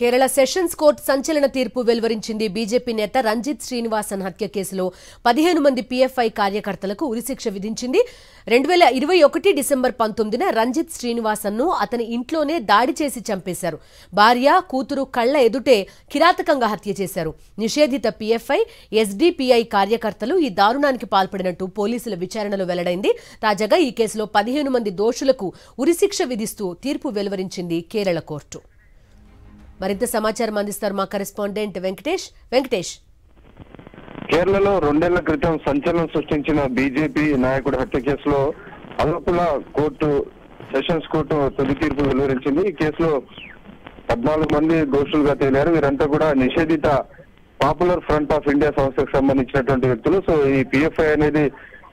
Kerala sessions court సంచలన తీర్పు వెలువరించింది. బీజేపీ నేత రంజిత్ శ్రీనివాసన్ హత్య కేసులో 15 మంది పీఎఫ్ఐ కార్యకర్తలకు ఉరిశిక్ష విధించింది. 2021 డిసెంబర్ 19న రంజిత్ శ్రీనివాసన్ను అతని ఇంట్లోనే దాడి చేసి చంపేశారు. భార్య, కూతురు కళ్ల ఎదుటే కిరాతకంగా హత్య చేశారు. నిషేధిత పీఎఫ్ఐ, ఎస్డీపీఐ కార్యకర్తలు ఈ దారుణానికి పాల్పడినట్టు పోలీసుల విచారణలో వెల్లడైంది. తాజాగా ఈ కేసులో 15 మంది దోషులకు ఉరిశిక్ష విధిస్తూ తీర్పు వెలువరించింది కేరళ కోర్టు. మరింత సమాచారం అందిస్తారు మా కరెస్పాండెంట్ వెంకటేష్. కేరళలో 2 ఏళ్ల క్రితం సంచలనం సృష్టించిన బీజేపీ నాయకుడి హత్య కేసులో అలపుల కోర్టు సెషన్స్ కోర్టు తొలి తీర్పు వెలువరించింది. ఈ కేసులో 14 మంది దోషులుగా తేలారు. వీరంతా కూడా నిషేధిత పాపులర్ ఫ్రంట్ ఆఫ్ ఇండియా సంస్థకు సంబంధించినటువంటి వ్యక్తులు. సో ఈ పిఎఫ్ఐ అనేది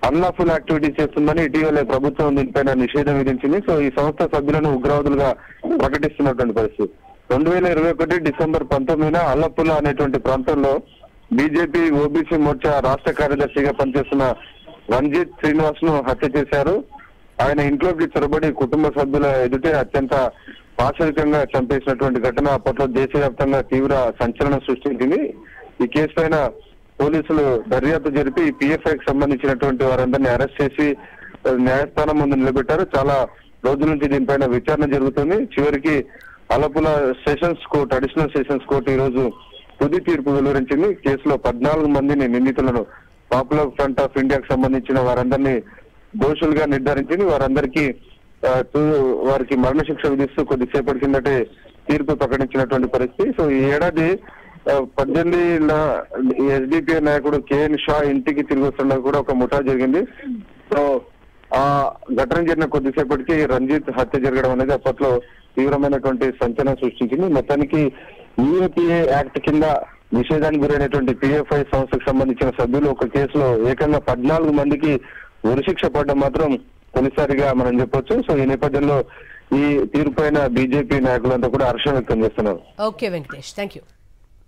అన్లాఫుల్ యాక్టివిటీ చేస్తుందని ఇటీవలే ప్రభుత్వం దీనిపైన నిషేధం విధించింది. సో ఈ సంస్థ సభ్యులను ఉగ్రవాదులుగా ప్రకటిస్తున్నటువంటి పరిస్థితి. 2021 డిసెంబర్ 19న అల్లపుల అనేటువంటి ప్రాంతంలో బీజేపీ ఓబీసీ మోర్చా రాష్ట్ర కార్యదర్శిగా పనిచేస్తున్న రంజిత్ శ్రీనివాస్ ను హత్య చేశారు. ఆయన ఇంట్లోకి చొరబడి కుటుంబ సభ్యుల ఎదుటే అత్యంత పాశవికంగా చంపేసినటువంటి ఘటన అప్పట్లో దేశవ్యాప్తంగా తీవ్ర సంచలనం సృష్టించింది. ఈ కేసు పైన పోలీసులు దర్యాప్తు జరిపి పిఎఫ్ఐకి సంబంధించినటువంటి వారందరినీ అరెస్ట్ చేసి న్యాయస్థానం ముందు నిలబెట్టారు. చాలా రోజుల నుంచి దీనిపైన విచారణ జరుగుతుంది. చివరికి అలపుల sessions court, additional sessions court ఈ రోజు తుది తీర్పు వెలువరించింది. కేసులో 14 మందిని నిందితులను పాపులర్ ఫ్రంట్ ఆఫ్ ఇండియాకు సంబంధించిన వారందరినీ దోషులుగా నిర్ధారించింది. వారికి మరణశిక్ష విధిస్తూ కొద్దిసేపటి కిందటే తీర్పు ప్రకటించినటువంటి పరిస్థితి. సో ఈ ఏడాది 18 ఎస్డిపిఐ నాయకుడు కేఎన్ షా ఇంటికి తిరిగి వస్తుండగా కూడా ఒక ముఠా జరిగింది. సో ఆ ఘటన జరిగిన కొద్దిసేపటికి రంజిత్ హత్య జరగడం అనేది అప్పట్లో తీవ్రమైనటువంటి సంచలనం సృష్టించింది. మొత్తానికి యూఏపీఏ యాక్ట్ కింద నిషేధానికి గురైనటువంటి పిఎఫ్ఐ సంస్థకు సంబంధించిన సభ్యులు ఒక కేసులో ఏకంగా 14 మందికి ఉరిశిక్ష పడడం మాత్రం తొలిసారిగా మనం చెప్పొచ్చు. సో ఈ నేపథ్యంలో ఈ తీర్పు పైన బీజేపీ నాయకులంతా కూడా హర్షం వ్యక్తం చేస్తున్నారు. Okay Venkatesh, thank you.